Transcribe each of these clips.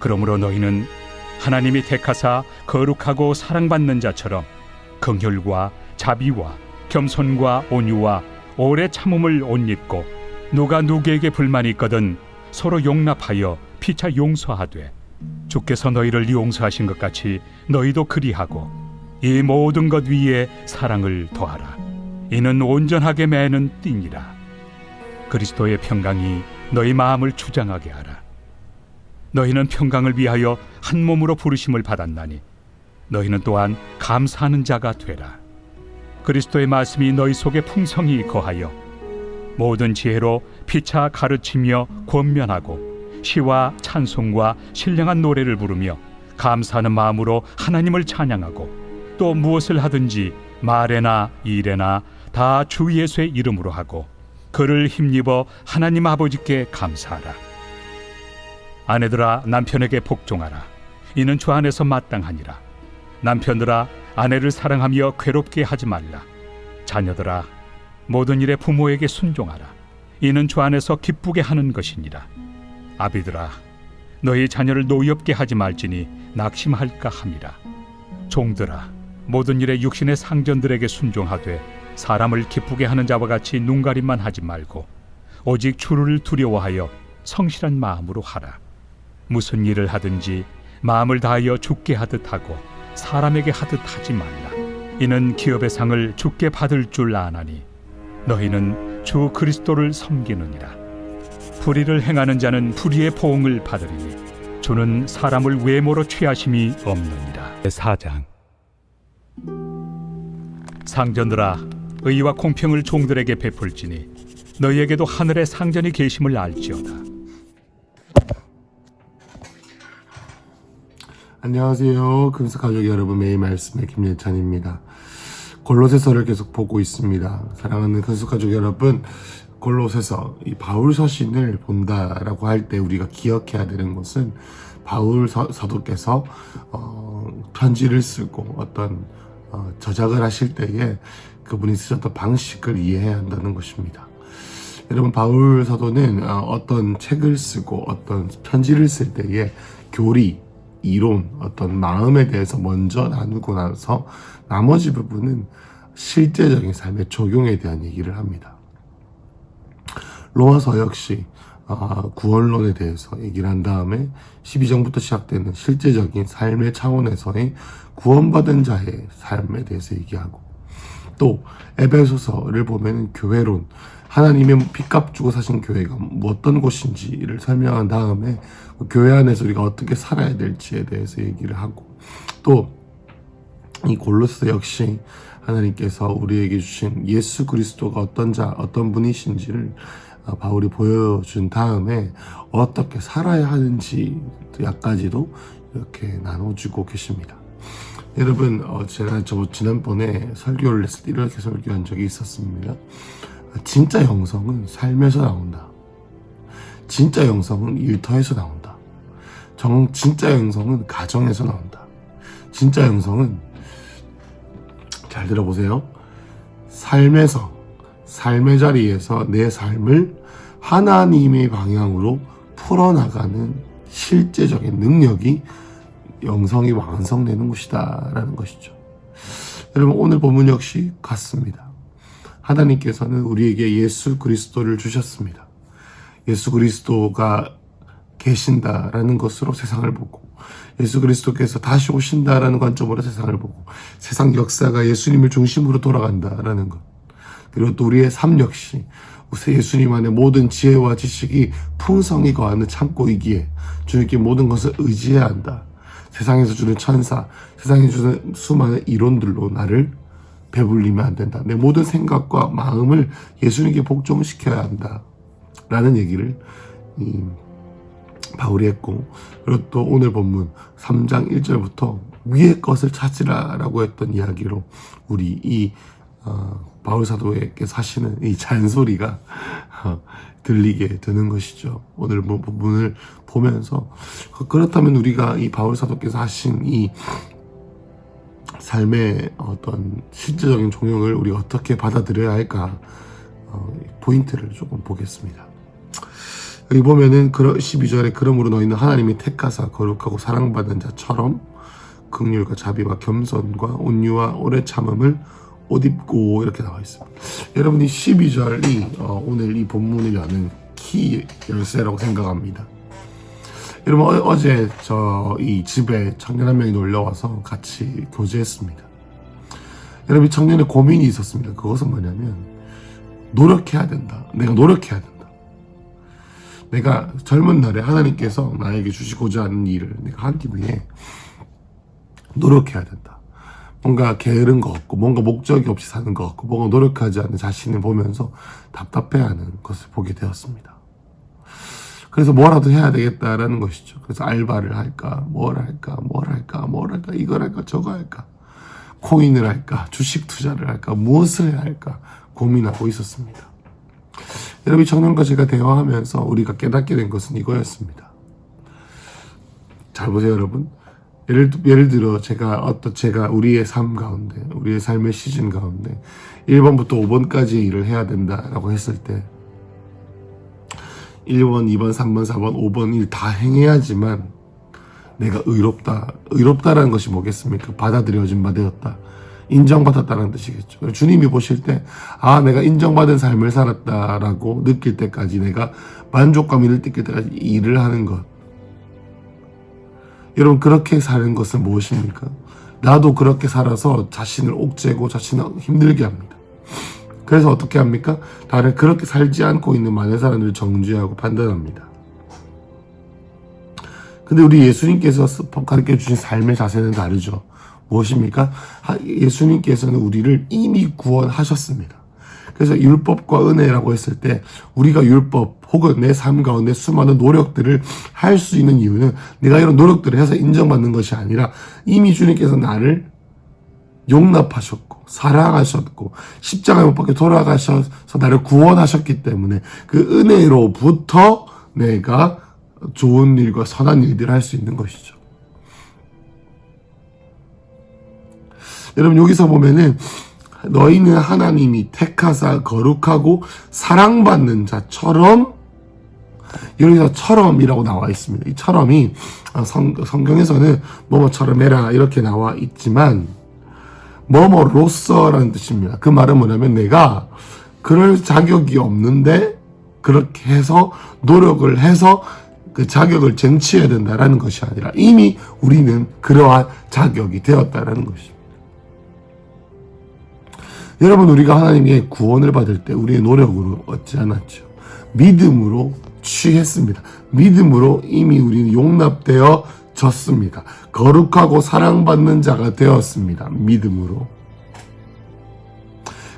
그러므로 너희는 하나님이 택하사 거룩하고 사랑받는 자처럼 긍휼과 자비와 겸손과 온유와 오래 참음을 옷 입고 누가 누구에게 불만이 있거든 서로 용납하여 피차 용서하되 주께서 너희를 용서하신 것 같이 너희도 그리하고 이 모든 것 위에 사랑을 더하라. 이는 온전하게 매는 띠니라. 그리스도의 평강이 너희 마음을 주장하게 하라. 너희는 평강을 위하여 한 몸으로 부르심을 받았나니 너희는 또한 감사하는 자가 되라. 그리스도의 말씀이 너희 속에 풍성히 거하여 모든 지혜로 피차 가르치며 권면하고 시와 찬송과 신령한 노래를 부르며 감사하는 마음으로 하나님을 찬양하고 또 무엇을 하든지 말에나 일에나 다 주 예수의 이름으로 하고 그를 힘입어 하나님 아버지께 감사하라. 아내들아 남편에게 복종하라. 이는 주 안에서 마땅하니라. 남편들아 아내를 사랑하며 괴롭게 하지 말라. 자녀들아 모든 일에 부모에게 순종하라. 이는 주 안에서 기쁘게 하는 것이니라. 아비들아 너희 자녀를 노엽게 하지 말지니 낙심할까 함이라. 종들아 모든 일에 육신의 상전들에게 순종하되 사람을 기쁘게 하는 자와 같이 눈가림만 하지 말고 오직 주를 두려워하여 성실한 마음으로 하라. 무슨 일을 하든지 마음을 다하여 주께 하듯 하고 사람에게 하듯 하지 말라. 이는 기업의 상을 주께 받을 줄 아나니 너희는 주 그리스도를 섬기느니라. 불의를 행하는 자는 불의의 보응을 받으리니 주는 사람을 외모로 취하심이 없느니라. 4장. 상전들아 의와 공평을 종들에게 베풀지니 너희에게도 하늘에 상전이 계심을 알지어다. 안녕하세요. 금스가족 여러분, 매일 말씀의 김예찬입니다. 골로새서를 계속 보고 있습니다. 사랑하는 금스가족 여러분, 골로새서 이 바울 서신을 본다라고 할 때 우리가 기억해야 되는 것은 바울 사도께서 편지를 쓰고 어떤 저작을 하실 때에 그분이 쓰셨던 방식을 이해해야 한다는 것입니다. 여러분, 바울 사도는 어떤 책을 쓰고 어떤 편지를 쓸 때에 교리, 이론, 어떤 마음에 대해서 먼저 나누고 나서 나머지 부분은 실제적인 삶의 적용에 대한 얘기를 합니다. 로마서 역시 구원론에 대해서 얘기를 한 다음에 12장부터 시작되는 실제적인 삶의 차원에서의 구원받은 자의 삶에 대해서 얘기하고, 또 에베소서를 보면 교회론, 하나님의 빚값 주고 사신 교회가 어떤 곳인지를 설명한 다음에 교회 안에서 우리가 어떻게 살아야 될지에 대해서 얘기를 하고, 또 이 골로새 역시 하나님께서 우리에게 주신 예수 그리스도가 어떤 분이신지를 바울이 보여준 다음에 어떻게 살아야 하는지 약까지도 이렇게 나눠주고 계십니다. 여러분, 제가 지난번에 설교를 했을 때 이렇게 설교한 적이 있었습니다. 진짜 영성은 삶에서 나온다. 진짜 영성은 일터에서 나온다. 진짜 영성은 가정에서 나온다. 진짜 영성은, 잘 들어보세요, 삶의 자리에서 내 삶을 하나님의 방향으로 풀어나가는 실제적인 능력이 영성이 완성되는 것이다 라는 것이죠. 여러분, 오늘 본문 역시 같습니다. 하나님께서는 우리에게 예수 그리스도를 주셨습니다. 예수 그리스도가 계신다라는 것으로 세상을 보고, 예수 그리스도께서 다시 오신다라는 관점으로 세상을 보고, 세상 역사가 예수님을 중심으로 돌아간다라는 것, 그리고 또 우리의 삶 역시 예수님 안에 모든 지혜와 지식이 풍성히 거하는 창고이기에 주님께 모든 것을 의지해야 한다. 세상에서 주는 천사, 세상에 주는 수많은 이론들로 나를 배불리면 안 된다. 내 모든 생각과 마음을 예수님께 복종시켜야 한다 라는 얘기를 바울이 했고, 그리고 또 오늘 본문 3장 1절부터 위의 것을 찾으라 라고 했던 이야기로 우리 이 바울 사도에게서 하시는 이 잔소리가 들리게 되는 것이죠. 오늘 본문을 보면서 그렇다면 우리가 이 바울 사도께서 하신 이 삶의 어떤 실제적인 종용을 우리가 어떻게 받아들여야 할까, 포인트를 조금 보겠습니다. 여기 보면은 12절에 그러므로 너희는 하나님이 택하사 거룩하고 사랑받는 자처럼 긍휼과 자비와 겸손과 온유와 오래 참음을 옷 입고 이렇게 나와 있습니다. 여러분이 12절이 오늘 이 본문을 여는 키 열쇠라고 생각합니다. 여러분 어제 이 집에 청년 한 명이 놀러와서 같이 교제했습니다. 여러분 청년의 고민이 있었습니다. 그것은 뭐냐면 노력해야 된다. 내가 노력해야 된다. 내가 젊은 날에 하나님께서 나에게 주시고자 하는 일을 내가 하기 위해 노력해야 된다. 뭔가 게으른 것 같고 뭔가 목적이 없이 사는 것 같고 뭔가 노력하지 않는 자신을 보면서 답답해하는 것을 보게 되었습니다. 그래서 뭐라도 해야 되겠다라는 것이죠. 그래서 알바를 할까 뭘 할까 이걸 할까 저거 할까 코인을 할까 주식 투자를 할까 무엇을 해야 할까 고민하고 있었습니다. 여러분 청년과 제가 대화하면서 우리가 깨닫게 된 것은 이거였습니다. 잘 보세요 여러분. 예를 들어 제가 우리의 삶 가운데 우리의 삶의 시즌 가운데 1번부터 5번까지 일을 해야 된다라고 했을 때 1번, 2번, 3번, 4번, 5번 일 다 행해야지만 내가 의롭다라는 것이 뭐겠습니까? 받아들여진 바 되었다. 인정받았다는 뜻이겠죠. 주님이 보실 때 내가 인정받은 삶을 살았다라고 느낄 때까지 내가 만족감을 느낄 때까지 일을 하는 것. 여러분 그렇게 사는 것은 무엇입니까? 나도 그렇게 살아서 자신을 옥죄고 자신을 힘들게 합니다. 그래서 어떻게 합니까? 다른 그렇게 살지 않고 있는 많은 사람들을 정죄하고 판단합니다. 근데 우리 예수님께서 가르쳐 주신 삶의 자세는 다르죠. 무엇입니까? 예수님께서는 우리를 이미 구원하셨습니다. 그래서 율법과 은혜라고 했을 때 우리가 율법 혹은 내 삶 가운데 수많은 노력들을 할 수 있는 이유는 내가 이런 노력들을 해서 인정받는 것이 아니라 이미 주님께서 나를 용납하셨고 사랑하셨고 십자가에 못 박혀 돌아가셔서 나를 구원하셨기 때문에 그 은혜로부터 내가 좋은 일과 선한 일들을 할 수 있는 것이죠. 여러분 여기서 보면은 너희는 하나님이 택하사 거룩하고 사랑받는 자처럼 여기서 처럼이라고 나와 있습니다. 이 처럼이 성경에서는 뭐뭐처럼 해라 이렇게 나와 있지만 뭐뭐로서라는 뜻입니다. 그 말은 뭐냐면 내가 그럴 자격이 없는데 그렇게 해서 노력을 해서 그 자격을 쟁취해야 된다라는 것이 아니라 이미 우리는 그러한 자격이 되었다라는 것입니다. 여러분 우리가 하나님의 구원을 받을 때 우리의 노력으로 얻지 않았죠. 믿음으로 취했습니다. 믿음으로 이미 우리는 용납되어 졌습니다. 거룩하고 사랑받는 자가 되었습니다. 믿음으로.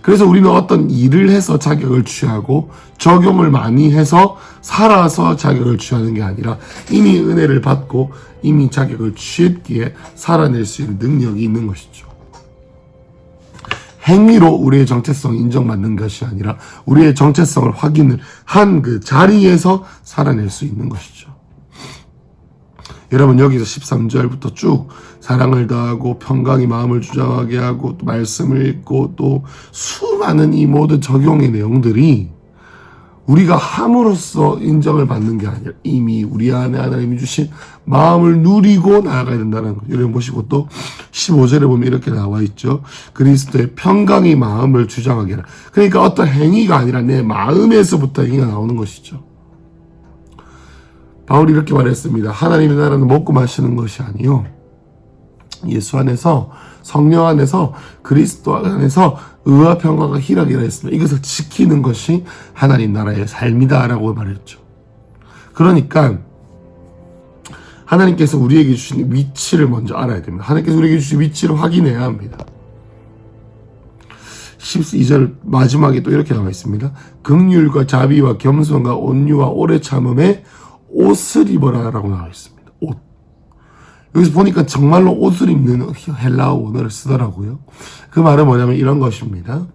그래서 우리는 어떤 일을 해서 자격을 취하고 적용을 많이 해서 살아서 자격을 취하는 게 아니라 이미 은혜를 받고 이미 자격을 취했기에 살아낼 수 있는 능력이 있는 것이죠. 행위로 우리의 정체성이 인정받는 것이 아니라 우리의 정체성을 확인을 한 그 자리에서 살아낼 수 있는 것이죠. 여러분 여기서 13절부터 쭉 사랑을 다하고 평강이 마음을 주장하게 하고 또 말씀을 읽고 또 수많은 이 모든 적용의 내용들이 우리가 함으로써 인정을 받는 게 아니라 이미 우리 안에 하나님이 주신 마음을 누리고 나아가야 된다는 것. 여러분 보시고 또 15절에 보면 이렇게 나와 있죠. 그리스도의 평강이 마음을 주장하게 하라. 그러니까 어떤 행위가 아니라 내 마음에서부터 행위가 나오는 것이죠. 바울이 이렇게 말했습니다. 하나님의 나라는 먹고 마시는 것이 아니요 예수 안에서 성령 안에서 그리스도 안에서 의와 평강과 희락이라 했습니다. 이것을 지키는 것이 하나님 나라의 삶이다라고 말했죠. 그러니까 하나님께서 우리에게 주신 위치를 먼저 알아야 됩니다. 하나님께서 우리에게 주신 위치를 확인해야 합니다. 12절 마지막에 또 이렇게 나와 있습니다. 긍휼과 자비와 겸손과 온유와 오래 참음에 옷을 입어라라고 나와 있습니다. 옷. 여기서 보니까 정말로 옷을 입는 헬라어 원어를 쓰더라고요. 그 말은 뭐냐면 이런 것입니다.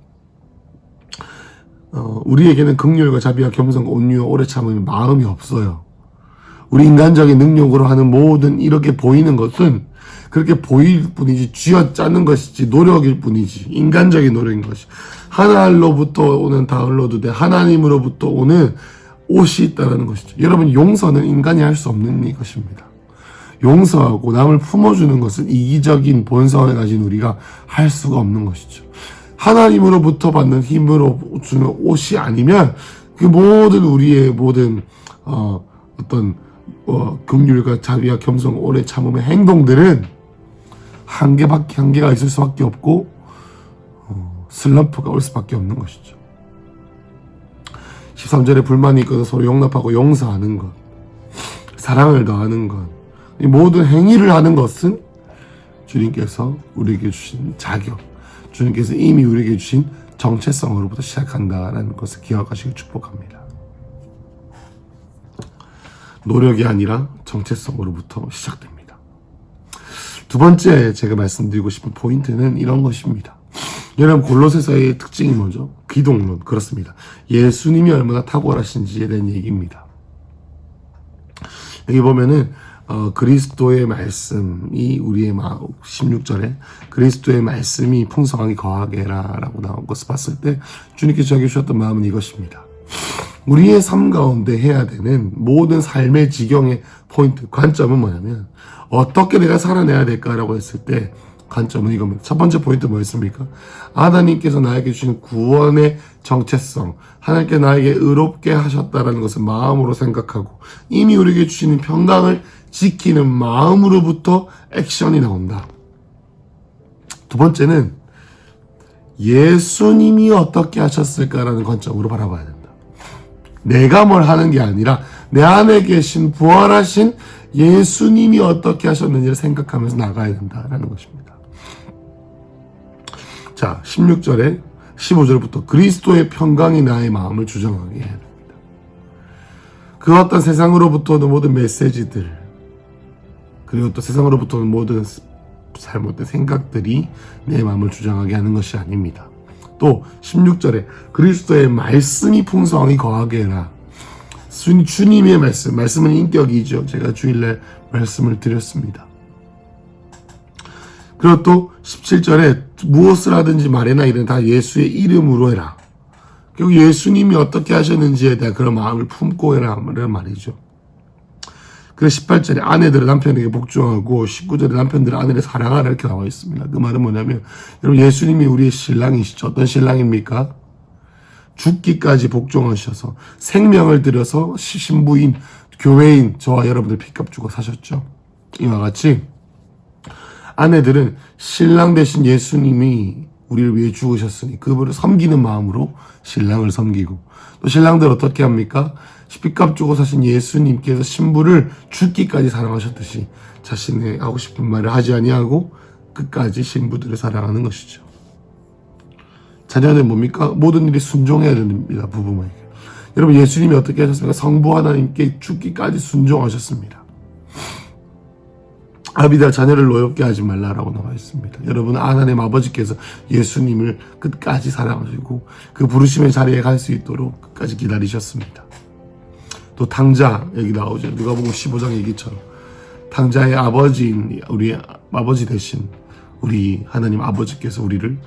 우리에게는 긍휼과 자비와 겸손과 온유와 오래 참음이 마음이 없어요. 우리 인간적인 능력으로 하는 모든 이렇게 보이는 것은 그렇게 보일 뿐이지 쥐어짜는 것이지 노력일 뿐이지 인간적인 노력인 것이 하나로부터 오는 다운로드 된 하나님으로부터 오는 옷이 있다는 것이죠. 여러분, 용서는 인간이 할 수 없는 것입니다. 용서하고 남을 품어주는 것은 이기적인 본성을 가진 우리가 할 수가 없는 것이죠. 하나님으로부터 받는 힘으로 주는 옷이 아니면 그 모든 우리의 모든 긍휼과 자비와 겸손, 오래 참음의 행동들은 한계가 있을 수밖에 없고 슬럼프가 올 수밖에 없는 것이죠. 13절에 불만이 있거든 서로 용납하고 용서하는 것, 사랑을 더하는 것, 이 모든 행위를 하는 것은 주님께서 우리에게 주신 자격, 주님께서 이미 우리에게 주신 정체성으로부터 시작한다라는 것을 기억하시길 축복합니다. 노력이 아니라 정체성으로부터 시작됩니다. 두 번째 제가 말씀드리고 싶은 포인트는 이런 것입니다. 여러분, 골로새서의 특징이 뭐죠? 기독론. 그렇습니다. 예수님이 얼마나 탁월하신지에 대한 얘기입니다. 여기 보면은 그리스도의 말씀이 우리의 마음, 16절에 그리스도의 말씀이 풍성하게 거하게 해라 라고 나온 것을 봤을 때 주님께서 저에게 주셨던 마음은 이것입니다. 우리의 삶 가운데 해야 되는 모든 삶의 지경의 포인트, 관점은 뭐냐면 어떻게 내가 살아내야 될까라고 했을 때 관점은 이겁니다. 첫 번째 포인트 뭐였습니까? 하나님께서 나에게 주신 구원의 정체성, 하나님께 나에게 의롭게 하셨다라는 것을 마음으로 생각하고 이미 우리에게 주시는 평강을 지키는 마음으로부터 액션이 나온다. 두 번째는 예수님이 어떻게 하셨을까라는 관점으로 바라봐야 된다. 내가 뭘 하는 게 아니라 내 안에 계신 부활하신 예수님이 어떻게 하셨는지를 생각하면서 나가야 된다라는 것입니다. 자, 16절에 15절부터 그리스도의 평강이 나의 마음을 주장하게 해야 됩니다. 그 어떤 세상으로부터는 모든 메시지들, 그리고 또 세상으로부터는 모든 잘못된 생각들이 내 마음을 주장하게 하는 것이 아닙니다. 또 16절에 그리스도의 말씀이 풍성하게 거하게 해라. 주님의 말씀은 인격이죠. 제가 주일날 말씀을 드렸습니다. 그리고 또 17절에 무엇을 하든지 말해나 이는 다 예수의 이름으로 해라. 결국 예수님이 어떻게 하셨는지에 대한 그런 마음을 품고 해라 말이죠. 그래서 18절에 아내들은 남편에게 복종하고 19절에 남편들은 아내를 사랑하라 이렇게 나와 있습니다. 그 말은 뭐냐면 여러분, 예수님이 우리의 신랑이시죠. 어떤 신랑입니까? 죽기까지 복종하셔서 생명을 들여서 신부인 교회인 저와 여러분들 피값 주고 사셨죠. 이와 같이 아내들은 신랑 대신 예수님이 우리를 위해 죽으셨으니 그분을 섬기는 마음으로 신랑을 섬기고, 또 신랑들 어떻게 합니까? 피값 주고 사신 예수님께서 신부를 죽기까지 사랑하셨듯이 자신의 하고 싶은 말을 하지 아니하고 끝까지 신부들을 사랑하는 것이죠. 자녀는 뭡니까? 모든 일에 순종해야 됩니다. 부부에게. 여러분, 예수님이 어떻게 하셨습니까? 성부 하나님께 죽기까지 순종하셨습니다. 아비다 자녀를 노엽게 하지 말라라고 나와 있습니다. 여러분, 하나님 아버지께서 예수님을 끝까지 사랑하시고 그 부르심의 자리에 갈 수 있도록 끝까지 기다리셨습니다. 또 탕자, 여기 나오죠. 누가복음 15장 얘기처럼 탕자의 아버지인 우리 아버지 대신 우리 하나님 아버지께서 우리를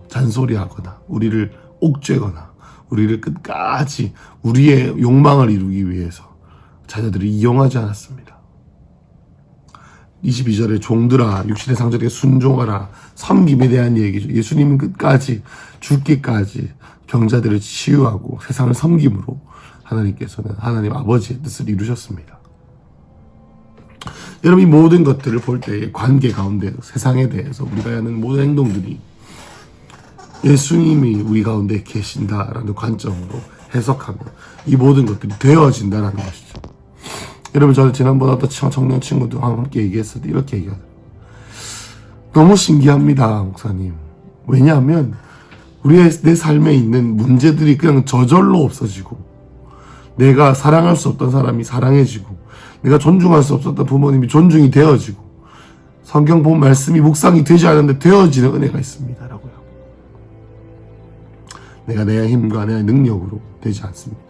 잔소리하거나 우리를 옥죄거나 우리를 끝까지 우리의 욕망을 이루기 위해서 자녀들을 이용하지 않았습니다. 22절에 종들아 육신의 상절에게 순종하라, 섬김에 대한 얘기죠. 예수님은 끝까지 죽기까지 병자들을 치유하고 세상을 섬김으로 하나님께서는 하나님 아버지의 뜻을 이루셨습니다. 여러분, 이 모든 것들을 볼 때의 관계 가운데 세상에 대해서 우리가 하는 모든 행동들이 예수님이 우리 가운데 계신다라는 관점으로 해석하면 이 모든 것들이 되어진다라는 것이죠. 여러분, 저는 지난번에 어떤 청년 친구들과 함께 얘기했을 때 이렇게 얘기하더라고요. 너무 신기합니다, 목사님. 왜냐하면 내 삶에 있는 문제들이 그냥 저절로 없어지고, 내가 사랑할 수 없던 사람이 사랑해지고, 내가 존중할 수 없었던 부모님이 존중이 되어지고, 성경 본 말씀이 묵상이 되지 않았는데 되어지는 은혜가 있습니다 라고요. 내가 내 힘과 내 능력으로 되지 않습니다.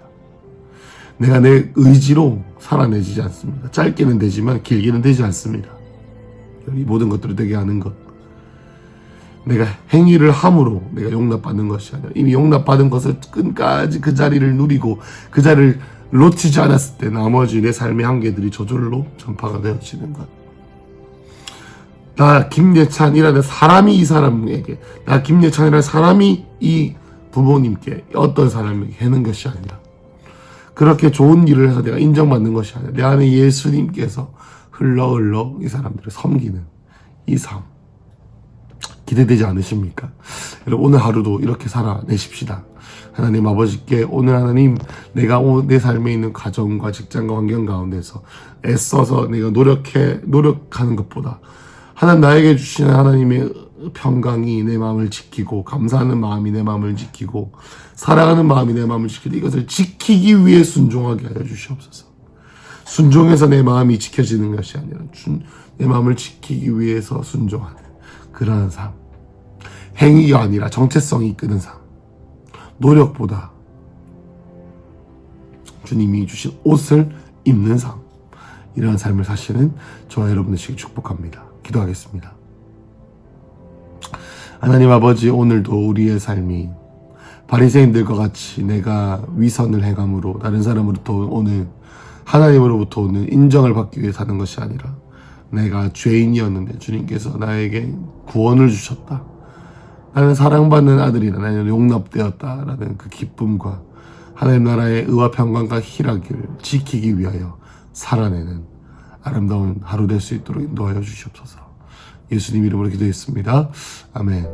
내가 내 의지로 살아내지지 않습니다. 짧게는 되지만 길게는 되지 않습니다. 이 모든 것들을 되게 하는 것. 내가 행위를 함으로 내가 용납받는 것이 아니라 이미 용납받은 것을 끝까지 그 자리를 누리고 그 자리를 놓치지 않았을 때 나머지 내 삶의 한계들이 저절로 전파가 되어지는 것. 나 김예찬이라는 사람이 이 사람에게, 나 김예찬이라는 사람이 이 부모님께 어떤 사람에게 하는 것이 아니라, 그렇게 좋은 일을 해서 내가 인정받는 것이 아니라 내 안에 예수님께서 흘러 이 사람들을 섬기는 이 삶, 기대되지 않으십니까? 여러분, 오늘 하루도 이렇게 살아내십시다. 하나님 아버지께 오늘 하나님, 내가 내 삶에 있는 가정과 직장과 환경 가운데서 애써서 내가 노력하는 것보다 하나님 나에게 주시는 하나님의 평강이 내 마음을 지키고, 감사하는 마음이 내 마음을 지키고, 사랑하는 마음이 내 마음을 지키고, 이것을 지키기 위해 순종하게 하여 주시옵소서. 순종해서 내 마음이 지켜지는 것이 아니라 내 마음을 지키기 위해서 순종하는 그러한 삶, 행위가 아니라 정체성이 이끄는 삶, 노력보다 주님이 주신 옷을 입는 삶, 이러한 삶을 사시는 저와 여러분 되시길 축복합니다. 기도하겠습니다. 하나님 아버지, 오늘도 우리의 삶이 바리새인들과 같이 내가 위선을 행함으로 다른 사람으로부터 오는, 하나님으로부터 오는 인정을 받기 위해 사는 것이 아니라 내가 죄인이었는데 주님께서 나에게 구원을 주셨다, 나는 사랑받는 아들이다, 나는 용납되었다라는 그 기쁨과 하나님 나라의 의와 평강과 희락을 지키기 위하여 살아내는 아름다운 하루 될 수 있도록 인도하여 주시옵소서. 예수님 이름으로 기도했습니다. 아멘.